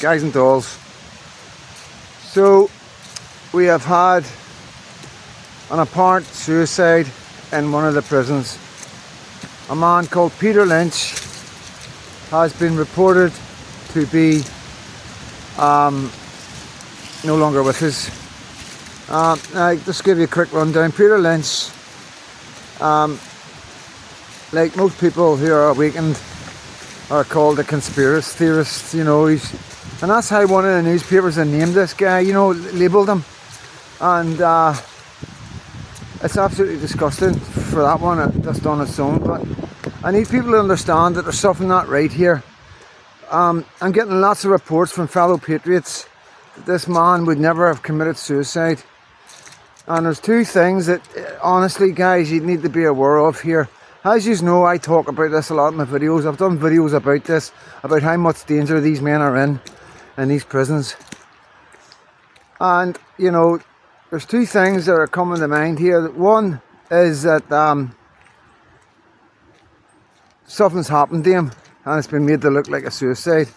guys and dolls. So we have had an apparent suicide in one of the prisons. A man called Peter Lynch has been reported to be no longer with us. I'll just give you a quick rundown. Peter Lynch, like most people who are awakened, are called a conspiracy theorist, you know, and that's how one of the newspapers had named this guy, you know, labelled him. And it's absolutely disgusting for that one, just on its own. But I need people to understand that there's something not right here. I'm getting lots of reports from fellow patriots that this man would never have committed suicide. And there's two things that, honestly, guys, you need to be aware of here. As you know, I talk about this a lot in my videos. I've done videos about this, about how much danger these men are in these prisons. And, you know, there's two things that are coming to mind here. One is that something's happened to him and it's been made to look like a suicide.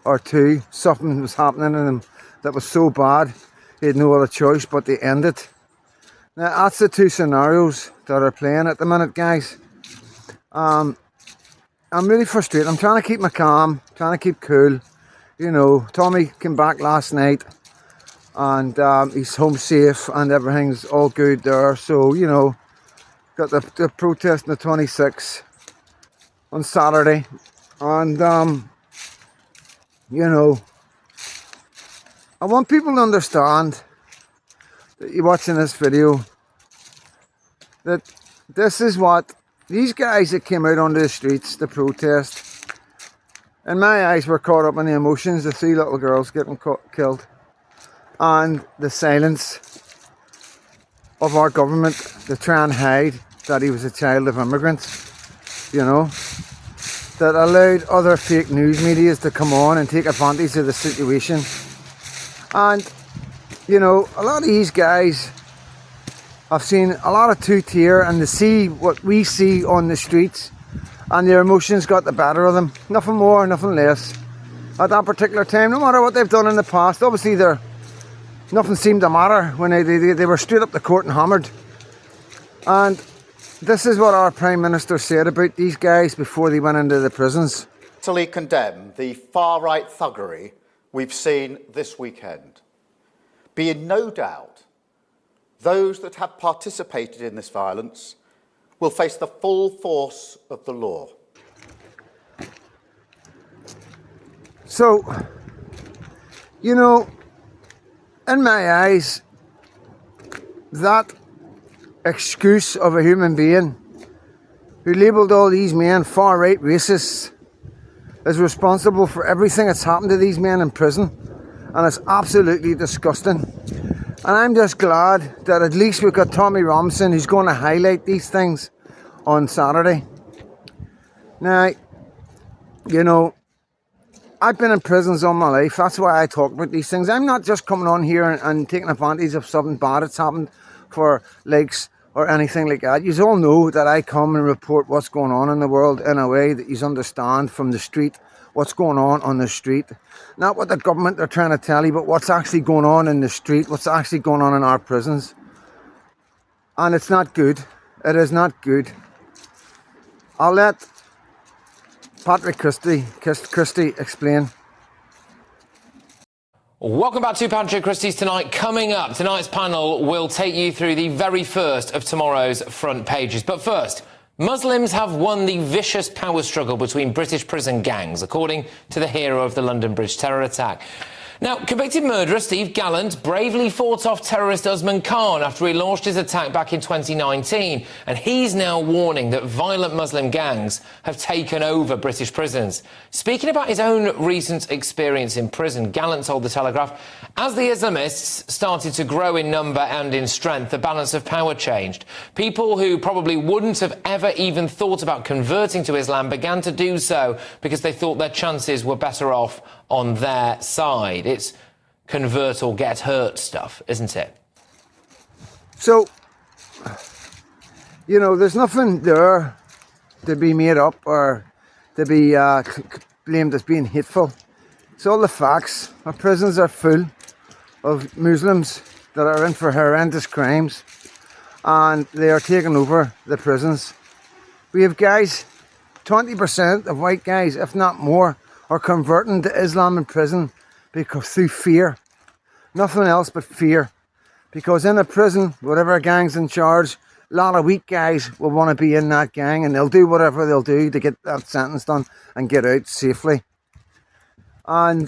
Or two, something was happening to him that was so bad he had no other choice but to end it. Now, that's the two scenarios that are playing at the minute, guys. I'm really frustrated. I'm trying to keep my calm, trying to keep cool. You know, Tommy came back last night and he's home safe and everything's all good there. So, you know, got the protest on the 26th on Saturday. And, you know, I want people to understand that you're watching this video, that this is what these guys that came out onto the streets to protest, in my eyes, were caught up in the emotions, the three little girls getting killed, and the silence of our government to try and hide that he was a child of immigrants, you know, that allowed other fake news medias to come on and take advantage of the situation. And, you know, a lot of these guys, I've seen a lot of two-tier, and to see what we see on the streets, and their emotions got the better of them. Nothing more, nothing less. At that particular time, no matter what they've done in the past, obviously nothing seemed to matter when they were straight up the court and hammered. And this is what our Prime Minister said about these guys before they went into the prisons. Utterly condemn the far-right thuggery we've seen this weekend. Be in no doubt those that have participated in this violence will face the full force of the law. So, you know, in my eyes, that excuse of a human being who labelled all these men far-right racists is responsible for everything that's happened to these men in prison, and it's absolutely disgusting. And I'm just glad that at least we've got Tommy Robinson who's going to highlight these things on Saturday. Now, you know, I've been in prisons all my life. That's why I talk about these things. I'm not just coming on here and taking advantage of something bad that's happened for likes or anything like that. You all know that I come and report what's going on in the world in a way that you understand from the street, what's going on the street. Not what the government are trying to tell you, but what's actually going on in the street, what's actually going on in our prisons. And it's not good. It is not good. I'll let Patrick Christie explain. Welcome back to Patriot Christie's Tonight. Coming up, tonight's panel will take you through the very first of tomorrow's front pages. But first, Muslims have won the vicious power struggle between British prison gangs, according to the hero of the London Bridge terror attack. Now, convicted murderer Steve Gallant bravely fought off terrorist Usman Khan after he launched his attack back in 2019, and he's now warning that violent Muslim gangs have taken over British prisons. Speaking about his own recent experience in prison, Gallant told The Telegraph, as the Islamists started to grow in number and in strength, the balance of power changed. People who probably wouldn't have ever even thought about converting to Islam began to do so because they thought their chances were better off on their side. It's convert or get hurt stuff, isn't it? So, you know, there's nothing there to be made up or to be blamed as being hateful. It's all the facts. Our prisons are full of Muslims that are in for horrendous crimes, and they are taking over the prisons. We have guys, 20% of white guys, if not more, are converting to Islam in prison because through fear. Nothing else but fear. Because in a prison, whatever gang's in charge, a lot of weak guys will want to be in that gang, and they'll do whatever they'll do to get that sentence done and get out safely. And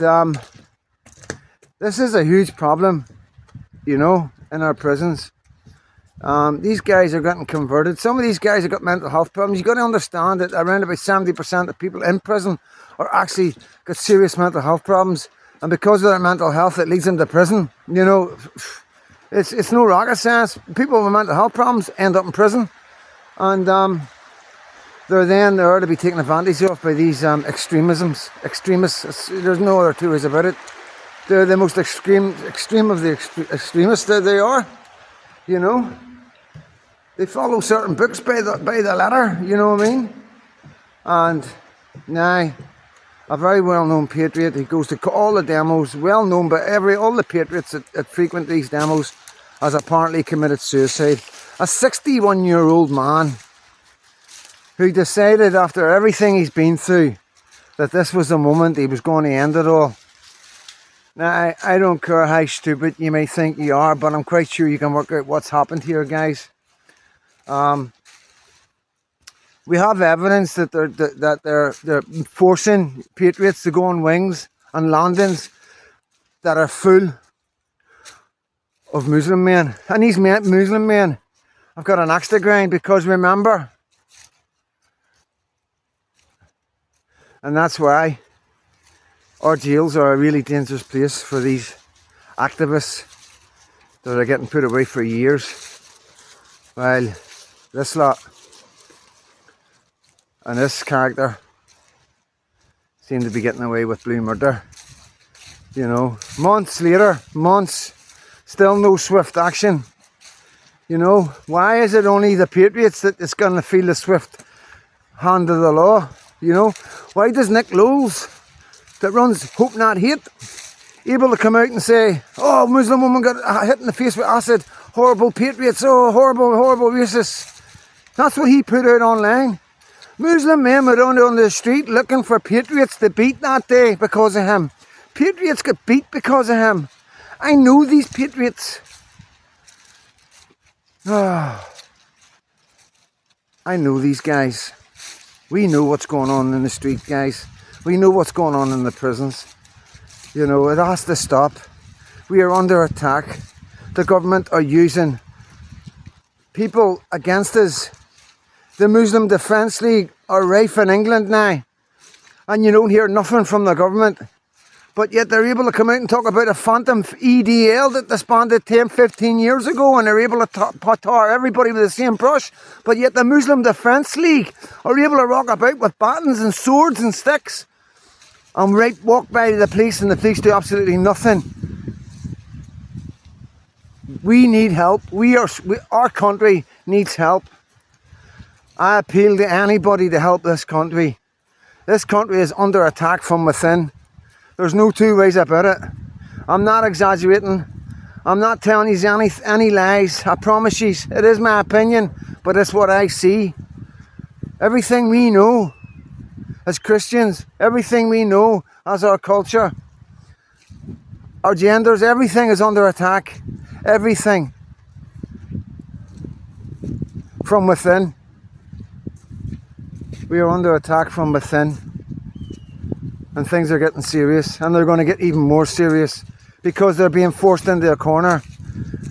this is a huge problem, you know, in our prisons. These guys are getting converted. Some of these guys have got mental health problems. You've got to understand that around about 70% of people in prison are actually got serious mental health problems. And because of their mental health, it leads them to prison. You know, it's no rocket science. People with mental health problems end up in prison. And they're there to be taken advantage of by these extremists. There's no other two ways about it. They're the most extreme of the extremists that they are. You know, they follow certain books by the letter. You know what I mean? And now, a very well-known patriot, he goes to all the demos, well known by all the patriots that frequent these demos, has apparently committed suicide. A 61-year-old man who decided after everything he's been through that this was the moment he was going to end it all. Now, I don't care how stupid you may think you are, but I'm quite sure you can work out what's happened here, guys. We have evidence that they're forcing patriots to go on wings and landings that are full of Muslim men. And these Muslim men have got an axe to grind, because remember, and that's why our jails are a really dangerous place for these activists that are getting put away for years, while this lot and this character seem to be getting away with blue murder. You know, months later, still no swift action. You know, why is it only the patriots that is going to feel the swift hand of the law? You know, why does Nick Lowles, that runs Hope Not Hate, able to come out and say, oh, Muslim woman got hit in the face with acid, horrible patriots, oh, horrible racists. That's what he put out online. Muslim men were on the street looking for patriots to beat that day because of him. Patriots got beat because of him. I know these patriots. I know these guys. We know what's going on in the street, guys. We know what's going on in the prisons. You know, it has to stop. We are under attack. The government are using people against us. The Muslim Defence League are rife in England now. And you don't hear nothing from the government. But yet they're able to come out and talk about a phantom EDL that disbanded 10, 15 years ago, and they're able to tar everybody with the same brush. But yet the Muslim Defence League are able to rock about with batons and swords and sticks and walk by the police, and the police do absolutely nothing. We need help. Our country needs help. I appeal to anybody to help this country. This country is under attack from within. There's no two ways about it. I'm not exaggerating. I'm not telling you any lies. I promise you, it is my opinion, but it's what I see. Everything we know as Christians, everything we know as our culture, our genders, everything is under attack. Everything. From within. We are under attack from within, and things are getting serious, and they're going to get even more serious because they're being forced into a corner.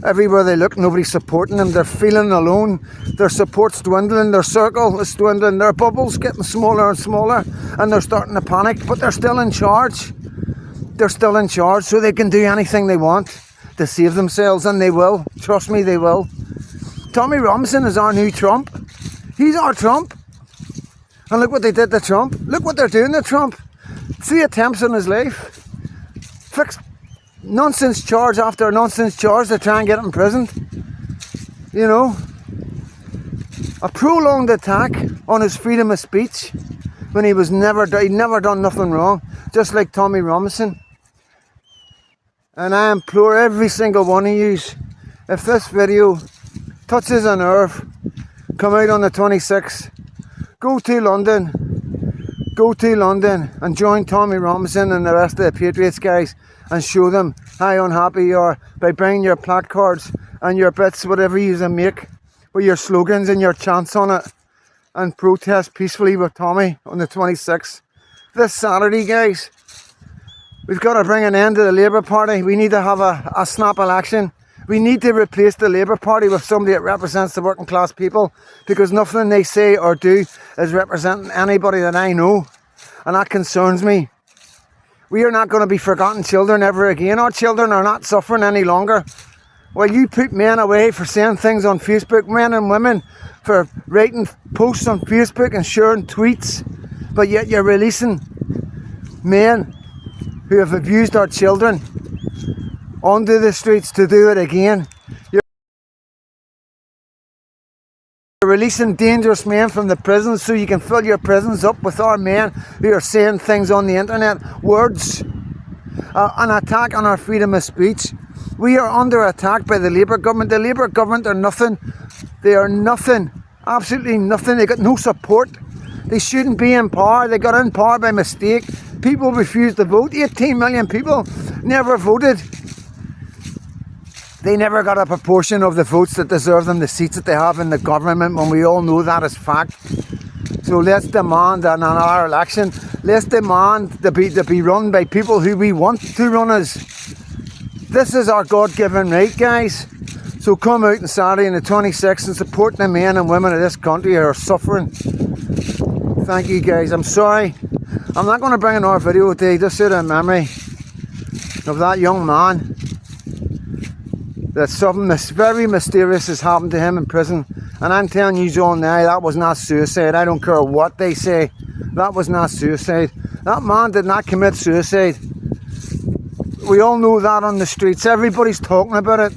Everywhere they look, nobody's supporting them. They're feeling alone. Their support's dwindling. Their circle is dwindling. Their bubble's getting smaller and smaller, and they're starting to panic, but they're still in charge. They're still in charge, so they can do anything they want to save themselves, and they will. Trust me, they will. Tommy Robinson is our new Trump. He's our Trump. And look what they did to Trump. Look what they're doing to Trump. 3 attempts on his life. Fixed nonsense charge after nonsense charge to try and get him imprisoned. You know. A prolonged attack on his freedom of speech. when he'd never done nothing wrong, just like Tommy Robinson. And I implore every single one of you, if this video touches a nerve, come out on the 26th, go to London and join Tommy Robinson and the rest of the Patriots guys and show them how unhappy you are by bringing your placards and your bits, whatever you make, with your slogans and your chants on it, and protest peacefully with Tommy on the 26th. This Saturday, guys, we've got to bring an end to the Labour Party. We need to have a snap election. We need to replace the Labour Party with somebody that represents the working class people, because nothing they say or do is representing anybody that I know, and that concerns me. We are not going to be forgotten children ever again. Our children are not suffering any longer. Well, you put men away for saying things on Facebook, men and women for writing posts on Facebook and sharing tweets, but yet you're releasing men who have abused our children onto the streets to do it again. You're releasing dangerous men from the prisons so you can fill your prisons up with our men who are saying things on the internet, words, an attack on our freedom of speech. We are under attack by the Labour government. The Labour government are nothing. They are nothing. Absolutely nothing. They got no support. They shouldn't be in power. They got in power by mistake. People refused to vote. 18 million people never voted. They never got a proportion of the votes that deserve them, the seats that they have in the government, when we all know that is fact. So let's demand an our election. Let's demand to be run by people who we want to run us. This is our God-given right, guys. So come out on Saturday on the 26th and support the men and women of this country who are suffering. Thank you, guys. I'm sorry. I'm not going to bring another video today, just out of memory of that young man. That something very mysterious has happened to him in prison. And I'm telling you all now, that was not suicide. I don't care what they say. That was not suicide. That man did not commit suicide. We all know that on the streets. Everybody's talking about it.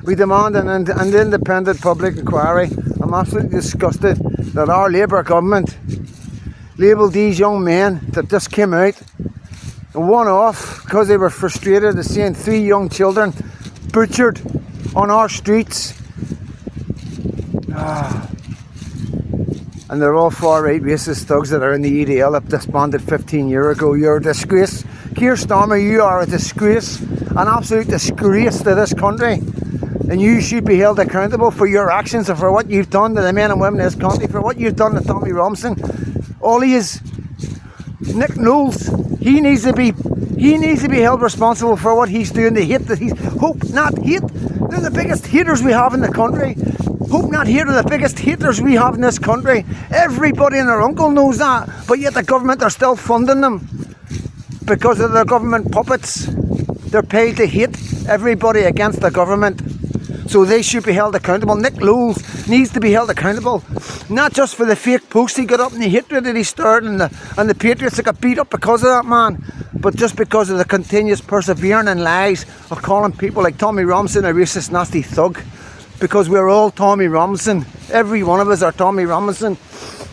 We demand an independent public inquiry. I'm absolutely disgusted that our Labour government labelled these young men that just came out one off because they were frustrated at seeing 3 young children butchered on our streets. And they're all far-right racist thugs that are in the EDL that disbanded 15 years ago. You're a disgrace. Keir Starmer, you are a disgrace. An absolute disgrace to this country. And you should be held accountable for your actions and for what you've done to the men and women in this country, for what you've done to Tommy Robinson. All he is. Nick Knowles, he needs to be held responsible for what he's doing. The hate that he's... Hope Not Hate. They're the biggest haters we have in the country. Hope Not Hate are the biggest haters we have in this country. Everybody and their uncle knows that, but yet the government are still funding them because of the government puppets. They're paid to hate everybody against the government, so they should be held accountable. Nick Knowles needs to be held accountable, not just for the fake posts he got up and the hatred that he stirred and the patriots that got beat up because of that man, but just because of the continuous persevering and lies of calling people like Tommy Robinson a racist, nasty thug. Because we're all Tommy Robinson. Every one of us are Tommy Robinson.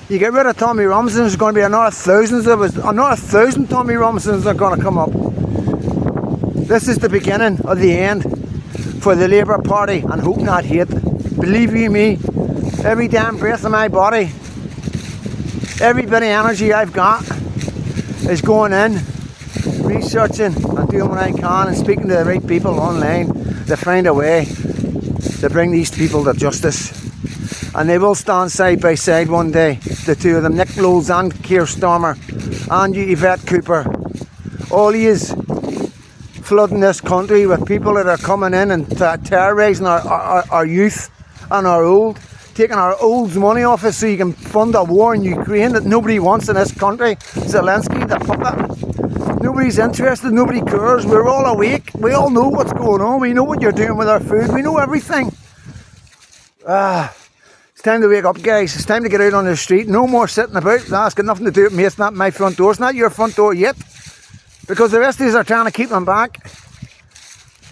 You get rid of Tommy Robinson, there's going to be another 1,000 Tommy Robinsons that are going to come up. This is the beginning of the end for the Labour Party and Hope Not Hate. Believe you me, every damn breath of my body, every bit of energy I've got is going in, researching and doing what I can and speaking to the right people online to find a way to bring these people to justice. And they will stand side by side one day, the two of them, Nick Knowles and Keir Starmer and Yvette Cooper. All he is flooding this country with people that are coming in and terrorising our youth and our old, taking our old's money off us so you can fund a war in Ukraine that nobody wants in this country. Zelensky, the puppet. Nobody's interested, nobody cares. We're all awake. We all know what's going on. We know what you're doing with our food. We know everything. It's time to wake up, guys. It's time to get out on the street. No more sitting about. That's got nothing to do with me. It's not my front door. It's not your front door yet. Because the rest of us are trying to keep them back.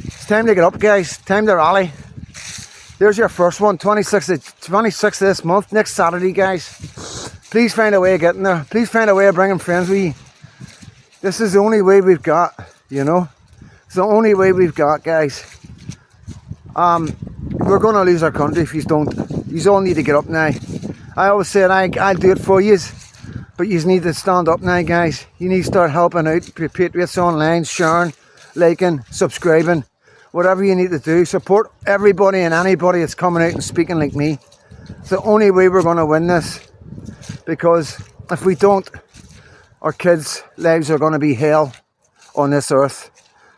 It's time to get up, guys. Time to rally. There's your first one, 26th of this month, next Saturday, guys. Please find a way of getting there. Please find a way of bringing friends with you. This is the only way we've got, you know. It's the only way we've got, guys. We're going to lose our country if you don't. You all need to get up now. I always said I'll do it for you, but you need to stand up now, guys. You need to start helping out, patriots online, sharing, liking, subscribing, whatever you need to do. Support everybody and anybody that's coming out and speaking like me. It's the only way we're going to win this, because if we don't, our kids' lives are going to be hell on this earth.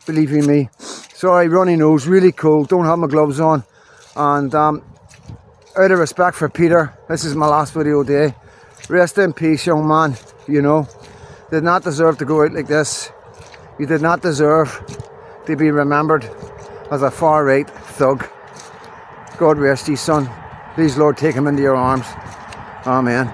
Believe you me. Sorry, runny nose, really cold, don't have my gloves on. And out of respect for Peter, this is my last video today. Rest in peace, young man. You know, did not deserve to go out like this. You did not deserve to be remembered as a far-right thug. God rest you, son. Please, Lord, take him into your arms. Amen.